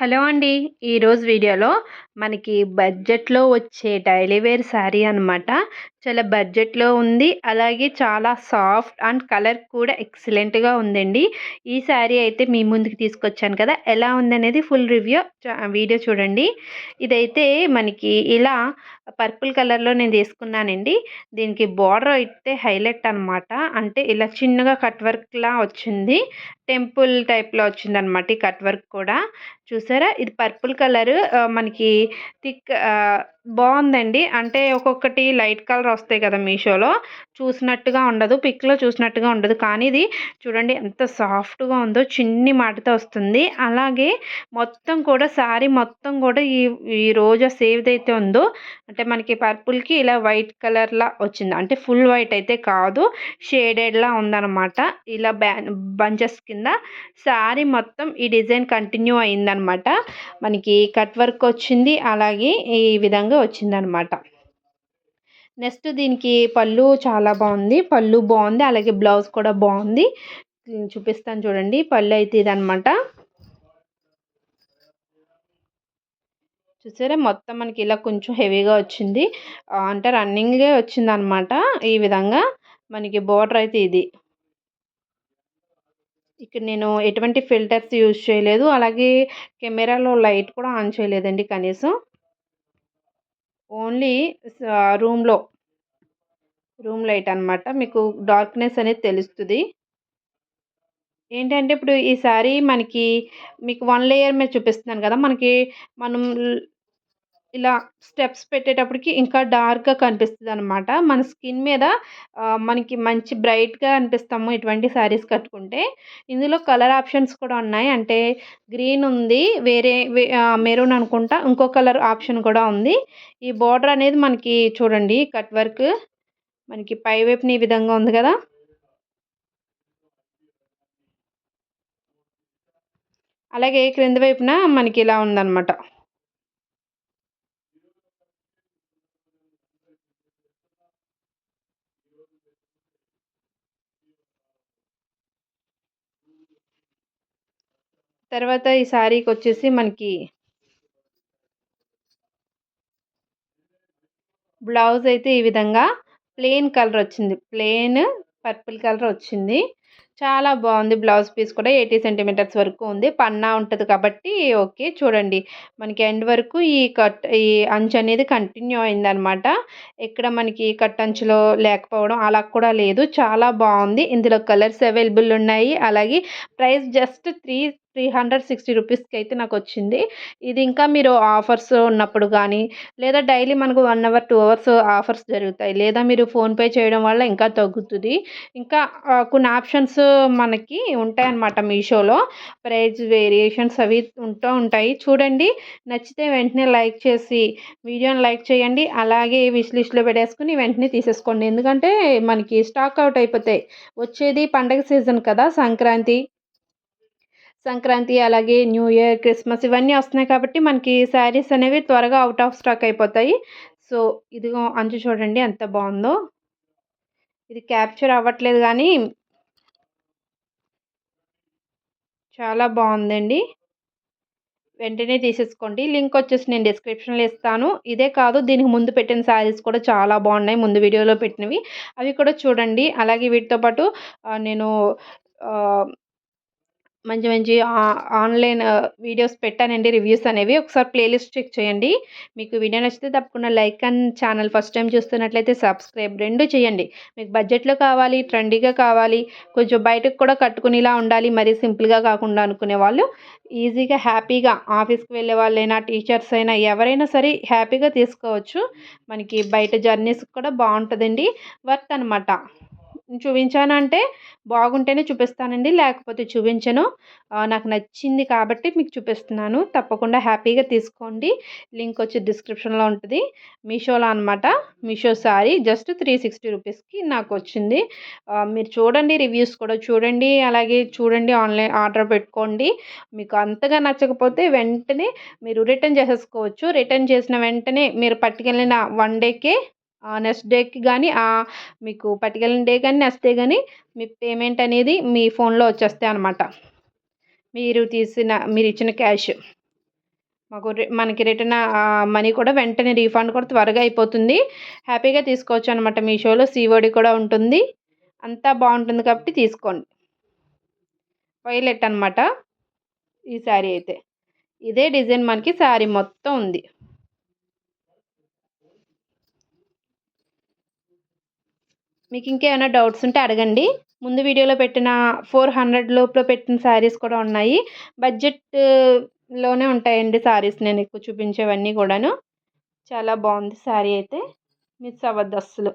Hello అండి. ఈరోజు వీడియోలో మనకి బడ్జెట్‌లో వచ్చే డైలీ వేర్ శారీ అనమాట. చాలా బడ్జెట్‌లో ఉంది. అలాగే చాలా సాఫ్ట్ అండ్ కలర్ కూడా ఎక్సలెంట్‌గా ఉందండి. ఈ శారీ అయితే మీ ముందుకు తీసుకొచ్చాను కదా! ఎలా ఉందనేది ఫుల్ రివ్యూ వీడియో చూడండి. ఇదైతే మనకి ఇలా పర్పుల్ కలర్‌లో నేను తీసుకున్నానండి. దీనికి బోర్డర్ అయితే హైలైట్ అనమాట. అంటే ఇలా చిన్నగా కట్ వర్క్‌లా వచ్చింది. టెంపుల్ టైప్‌లో వచ్చిందనమాట ఈ కట్ వర్క్ కూడా. చూసారా? ఇది పర్పుల్ కలరు మనకి థిక్ బావుందండి. అంటే ఒక్కొక్కటి లైట్ కలర్ వస్తాయి కదా! మీషోలో చూసినట్టుగా ఉండదు. పిక్‌లో చూసినట్టుగా ఉండదు. కానీ ఇది చూడండి ఎంత సాఫ్ట్‌గా ఉందో చిన్ని మాటతో వస్తుంది. అలాగే మొత్తం కూడా శారీ మొత్తం కూడా ఈ రోజా ఏదైతే ఉందో అంటే మనకి పర్పుల్‌కి ఇలా వైట్ కలర్‌లా వచ్చింది. అంటే ఫుల్ వైట్ అయితే కాదు. షేడెడ్‌లా ఉందనమాట. ఇలా బంచెస్ కింద శారీ మొత్తం ఈ డిజైన్ కంటిన్యూ అయిందనమాట. మనకి కట్ వర్క్ వచ్చింది. అలాగే ఈ విధంగా వచ్చిందనమాట. నెక్స్ట్ దీనికి పళ్ళు చాలా బావుంది. పళ్ళు బావుంది. అలాగే బ్లౌజ్ కూడా బావుంది. చూపిస్తాను చూడండి. పళ్ళు అయితే ఇదనమాట. చూసారా? మొత్తం మనకి ఇలా కొంచెం హెవీగా వచ్చింది. అంటే రన్నింగే వచ్చిందనమాట. ఈ విధంగా మనకి బోర్డర్ అయితే ఇది. ఇక్కడ నేను ఎటువంటి ఫిల్టర్స్ యూజ్ చేయలేదు. అలాగే కెమెరాలో లైట్ కూడా ఆన్ చేయలేదండి కనీసం. ఓన్లీ రూమ్‌లో రూమ్ లైట్ అనమాట. మీకు డార్క్‌నెస్ అనేది తెలుస్తది. ఏంటంటే ఇప్పుడు ఈ శారీ మనకి మీకు 1 లేయర్ మీద చూపిస్తున్నాను కదా! మనం ఇలా స్టెప్స్ పెట్టేటప్పటికి ఇంకా డార్క్‌గా కనిపిస్తదనమాట. మన స్కిన్ మీద మనకి మంచి బ్రైట్‌గా అనిపిస్తాము ఇటువంటి శారీస్ కట్టుకుంటే. ఇందులో కలర్ ఆప్షన్స్ కూడా ఉన్నాయి. అంటే గ్రీన్ ఉంది. మెరూన్ అనుకుంటా. ఇంకో కలర్ ఆప్షన్ కూడా ఉంది. ఈ బోర్డర్ అనేది మనకి చూడండి కట్ వర్క్ మనకి పై వైపున ఈ విధంగా ఉంది గదా! అలాగే క్రింద వైపున మనకి ఇలా ఉందనమాట. తర్వాత ఈ శారీకొచ్చేసి మనకి బ్లౌజ్ అయితే ఈ విధంగా ప్లెయిన్ కలర్ వచ్చింది. ప్లెయిన్ పర్పుల్ కలర్ వచ్చింది. చాలా బావుంది. బ్లౌజ్ పీస్ కూడా 80 సెంటీమీటర్స్ వరకు ఉంది. పన్నా ఉంటది కాబట్టి ఓకే. చూడండి మనకి ఎండ్ వరకు ఈ అంచు అనేది కంటిన్యూ అయిందనమాట. ఎక్కడ మనకి కట్ అంచులో లేకపోవడం అలా కూడా లేదు. చాలా బావుంది. ఇందులో కలర్స్ అవైలబుల్ ఉన్నాయి. అలాగే ప్రైస్ జస్ట్ 360 రూపీస్‌కి అయితే నాకొచ్చింది. ఇది ఇంకా మీరు ఆఫర్స్ ఉన్నప్పుడు గానీ లేదా డైలీ మనకు 1 అవర్, 2 అవర్స్ ఆఫర్స్ జరుగుతాయి. లేదా మీరు ఫోన్‌పే చేయడం వల్ల ఇంకా తగ్గుతది. ఇంకా కొన్ని ఆప్షన్స్ మనకి ఉంటాయన్నమాట మీషోలో. ప్రైస్ వేరియేషన్స్ అవి ఉంటాయి. చూడండి. నచ్చితే వెంటనే లైక్ చేసి వీడియోని లైక్ చేయండి. అలాగే విష్ లిస్ట్‌లో పెట్టేసుకొని వెంటనే తీసేసుకోండి. ఎందుకంటే మనకి స్టాక్ ఔట్ అయిపోతాయి. వచ్చేది పండగ సీజన్ కదా! సంక్రాంతి అలాగే న్యూ ఇయర్, క్రిస్మస్ ఇవన్నీ వస్తున్నాయి కాబట్టి మనకి శారీస్ అనేవి త్వరగా ఔట్ ఆఫ్ స్టాక్ అయిపోతాయి. సో, ఇదిగో అంచు చూడండి ఎంత బావుందో. ఇది క్యాప్చర్ అవ్వట్లేదు గానీ చాలా బావుందండి. వెంటనే తీసేసుకోండి. లింక్ వచ్చేసి నేను డిస్క్రిప్షన్‌లో ఇస్తాను. ఇదే కాదు దీనికి ముందు పెట్టిన శారీస్ కూడా చాలా బావున్నాయి. ముందు వీడియోలో పెట్టినవి. అవి కూడా చూడండి. అలాగే వీటితో పాటు నేను ఆహ్ మంచి మంచి ఆన్‌లైన్ వీడియోస్ పెట్టానండి రివ్యూస్ అనేవి. ఒకసారి ప్లేలిస్ట్ చెక్ చేయండి. మీకు వీడియో నచ్చితే తప్పకుండా like and channel first time చూస్తున్నట్లయితే సబ్స్క్రైబ్ 2 చేయండి. మీకు బడ్జెట్‌లో కావాలి, ట్రెండీగా కావాలి, కొంచెం బయటకు కూడా కట్టుకునేలా ఉండాలి, మరీ సింపుల్‌గా కాకుండా అనుకునే వాళ్ళు ఈజీగా, హ్యాపీగా ఆఫీస్‌కి వెళ్ళే వాళ్ళైనా, టీచర్స్ అయినా ఎవరైనా సరే హ్యాపీగా తీసుకోవచ్చు. మనకి బయట జర్నీస్‌కి కూడా బావుంటదండి. వర్త్ అనమాట. చూపించానంటే బాగుంటేనే చూపిస్తానండి. లేకపోతే చూపించను. నాకు నచ్చింది కాబట్టి మీకు చూపిస్తున్నాను. తప్పకుండా హ్యాపీగా తీసుకోండి. లింక్ వచ్చి డిస్క్రిప్షన్‌లో ఉంటది. మీషోలో అనమాట. మీషో శారీ జస్ట్ 360 రూపీస్‌కి నాకొచ్చింది. మీరు చూడండి రివ్యూస్ కూడా చూడండి. అలాగే చూడండి ఆన్‌లైన్ ఆర్డర్ పెట్టుకోండి. మీకు అంతగా నచ్చకపోతే వెంటనే మీరు రిటర్న్ చేసేసుకోవచ్చు. రిటర్న్ చేసిన వెంటనే మీరు పట్టుకెళ్ళిన 1 డేకే నెక్స్ట్ డేకి గాని మీకు పట్టుకెళ్ళిన డే గాని, నెక్స్ట్ డే గాని మీ పేమెంట్ అనేది మీ ఫోన్‌లో వచ్చేస్తాయన్నమాట. మీరిచ్చిన క్యాష్. మనకి రిటర్న్ మనీ కూడా వెంటనే రీఫండ్ కూడా త్వరగా అయిపోతుంది. హ్యాపీగా తీసుకోవచ్చు అనమాట. మీషోలో సీఓడి కూడా ఉంటుంది. అంతా బాగుంటుంది కాబట్టి తీసుకోండి. వైలెట్ అనమాట ఈ శారీ అయితే. ఇదే డిజైన్ మనకి శారీ మొత్తం ఉంది. మీకు ఇంకేమైనా డౌట్స్ ఉంటే అడగండి. ముందు వీడియోలో పెట్టిన 400 లోపల పెట్టిన శారీస్ కూడా ఉన్నాయి. బడ్జెట్ లోనే ఉంటాయండి శారీస్ నేను ఎక్కువ చూపించేవన్నీ కూడాను. చాలా బాగుంది శారీ అయితే. మిస్ అవ్వద్దు అస్సలు.